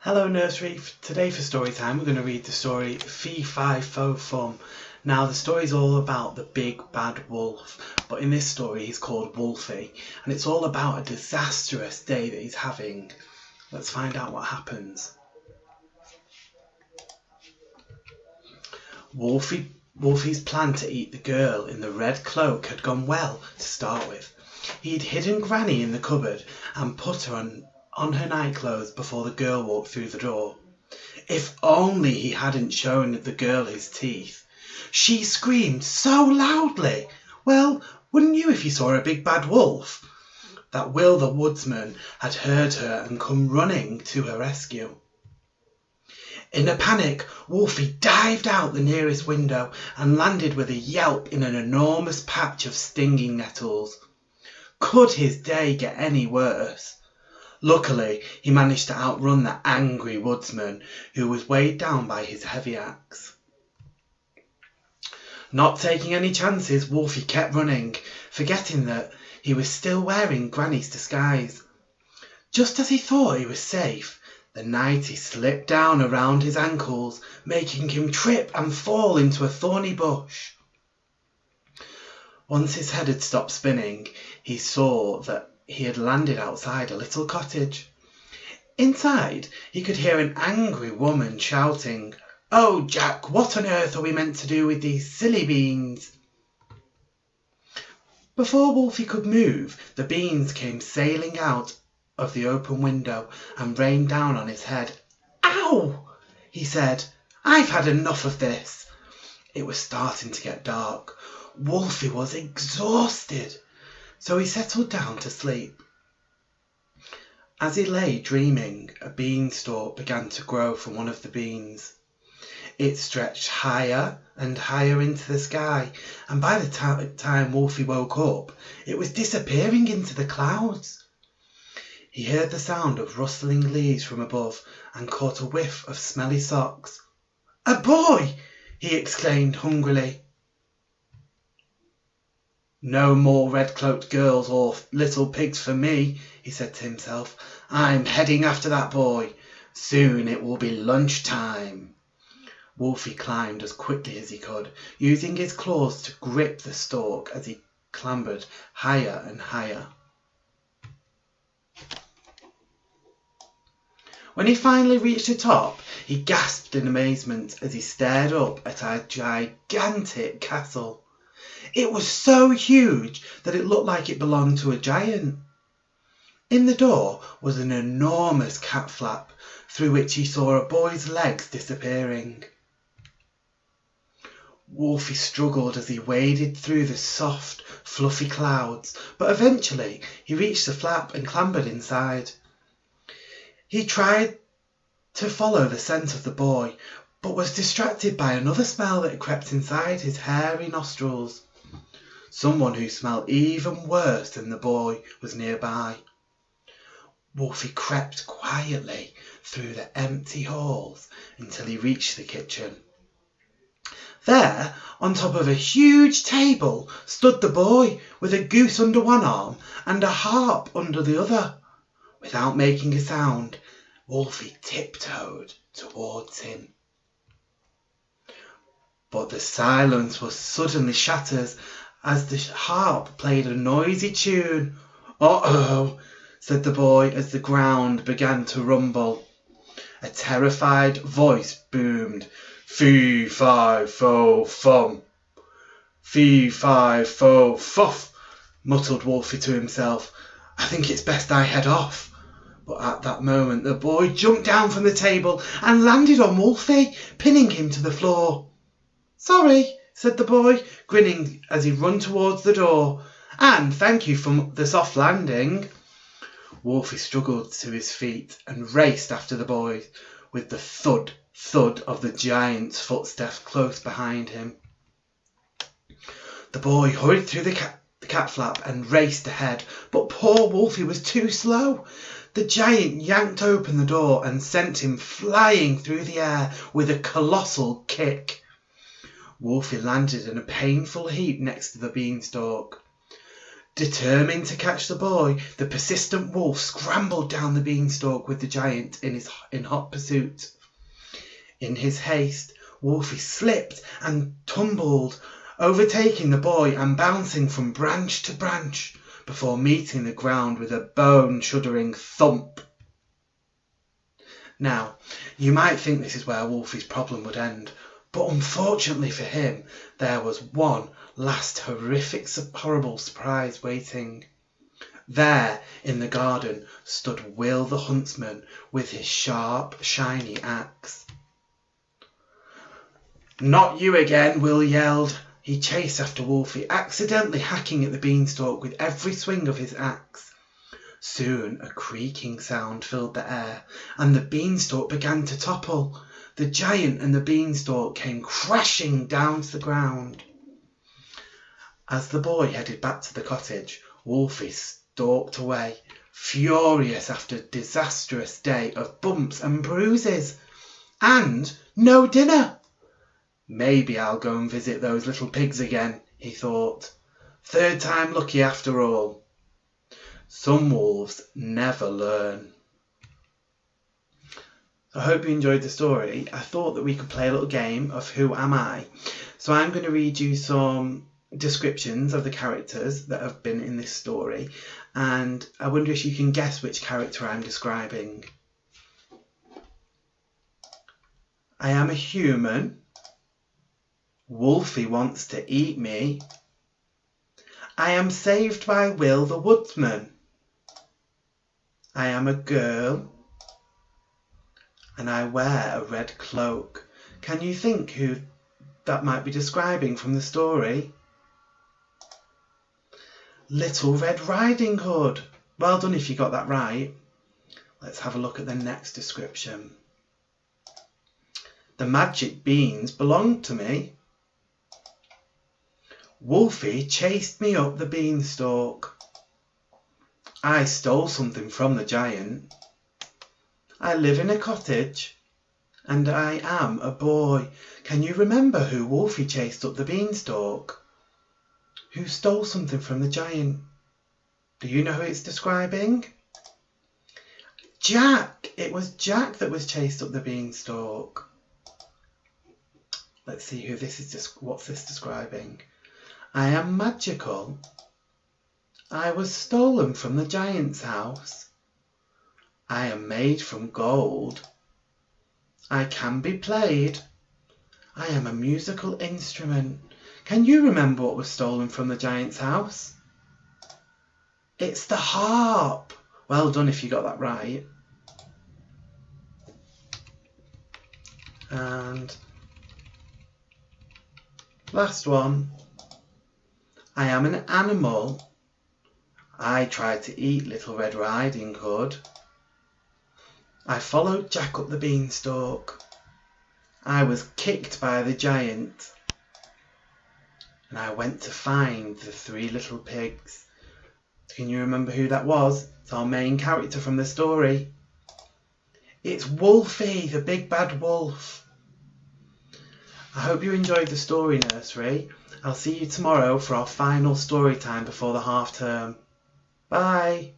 Hello Nursery, today for story time we're going to read the story Fee Fi Fo Fum. Now the story is all about the big bad wolf, but in this story he's called Wolfie and it's all about a disastrous day that he's having. Let's find out what happens. Wolfie's plan to eat the girl in the red cloak had gone well to start with. He'd hidden Granny in the cupboard and put her on her nightclothes before the girl walked through the door. If only he hadn't shown the girl his teeth. She screamed so loudly. Well, wouldn't you if you saw a big bad wolf? That Will the woodsman had heard her and come running to her rescue. In a panic, Wolfie dived out the nearest window and landed with a yelp in an enormous patch of stinging nettles. Could his day get any worse? Luckily, he managed to outrun the angry woodsman, who was weighed down by his heavy axe. Not taking any chances, Wolfie kept running, forgetting that he was still wearing Granny's disguise. Just as he thought he was safe, the nightie slipped down around his ankles, making him trip and fall into a thorny bush. Once his head had stopped spinning, he saw that he had landed outside a little cottage. Inside, he could hear an angry woman shouting, "Oh, Jack, what on earth are we meant to do with these silly beans?" Before Wolfie could move, the beans came sailing out of the open window and rained down on his head. "Ow!" he said. "I've had enough of this." It was starting to get dark. Wolfie was exhausted, so he settled down to sleep. As he lay dreaming, a beanstalk began to grow from one of the beans. It stretched higher and higher into the sky, and by the time Wolfie woke up, it was disappearing into the clouds. He heard the sound of rustling leaves from above and caught a whiff of smelly socks. "A boy!" he exclaimed hungrily. "No more red-cloaked girls or little pigs for me," he said to himself. "I'm heading after that boy. Soon it will be lunchtime." Wolfie climbed as quickly as he could, using his claws to grip the stalk as he clambered higher and higher. When he finally reached the top, he gasped in amazement as he stared up at a gigantic castle. It was so huge that it looked like it belonged to a giant. In the door was an enormous cat flap, through which he saw a boy's legs disappearing. Wolfie struggled as he waded through the soft, fluffy clouds, but eventually he reached the flap and clambered inside. He tried to follow the scent of the boy, but was distracted by another smell that crept inside his hairy nostrils. Someone who smelled even worse than the boy was nearby. Wolfie crept quietly through the empty halls until he reached the kitchen. There, on top of a huge table, stood the boy with a goose under one arm and a harp under the other. Without making a sound, Wolfie tiptoed towards him. But the silence was suddenly shattered as the harp played a noisy tune. "Uh-oh," said the boy as the ground began to rumble. A terrified voice boomed, "Fee, fi, fo, fum." "Fee, fi, fo, fuff," muttered Wolfie to himself. "I think it's best I head off." But at that moment the boy jumped down from the table and landed on Wolfie, pinning him to the floor. "Sorry," said the boy, grinning as he ran towards the door. "And thank you for the soft landing." Wolfie struggled to his feet and raced after the boy, with the thud, thud of the giant's footsteps close behind him. The boy hurried through the cat flap and raced ahead, but poor Wolfie was too slow. The giant yanked open the door and sent him flying through the air with a colossal kick. Wolfie landed in a painful heap next to the beanstalk. Determined to catch the boy, the persistent wolf scrambled down the beanstalk with the giant in hot pursuit. In his haste, Wolfie slipped and tumbled, overtaking the boy and bouncing from branch to branch before meeting the ground with a bone-shuddering thump. Now, you might think this is where Wolfie's problem would end, but unfortunately for him, there was one last horrible surprise waiting. There, in the garden, stood Will the huntsman with his sharp, shiny axe. "Not you again," Will yelled. He chased after Wolfie, accidentally hacking at the beanstalk with every swing of his axe. Soon a creaking sound filled the air, and the beanstalk began to topple. The giant and the beanstalk came crashing down to the ground. As the boy headed back to the cottage, Wolfie stalked away, furious after a disastrous day of bumps and bruises. And no dinner! "Maybe I'll go and visit those little pigs again," he thought. "Third time lucky after all." Some wolves never learn. I hope you enjoyed the story. I thought that we could play a little game of Who Am I? So I'm going to read you some descriptions of the characters that have been in this story, and I wonder if you can guess which character I'm describing. I am a human. Wolfie wants to eat me. I am saved by Will the woodsman. I am a girl. And I wear a red cloak. Can you think who that might be describing from the story? Little Red Riding Hood. Well done if you got that right. Let's have a look at the next description. The magic beans belonged to me. Wolfie chased me up the beanstalk. I stole something from the giant. I live in a cottage, and I am a boy. Can you remember who Wolfie chased up the beanstalk? Who stole something from the giant? Do you know who it's describing? Jack! It was Jack that was chased up the beanstalk. Let's see who this is. What's this describing? I am magical. I was stolen from the giant's house. I am made from gold. I can be played. I am a musical instrument. Can you remember what was stolen from the giant's house? It's the harp. Well done if you got that right. And last one. I am an animal. I tried to eat Little Red Riding Hood. I followed Jack up the beanstalk. I was kicked by the giant. And I went to find the 3 little pigs. Can you remember who that was? It's our main character from the story. It's Wolfie, the big bad wolf. I hope you enjoyed the story, Nursery. I'll see you tomorrow for our final story time before the half term. Bye.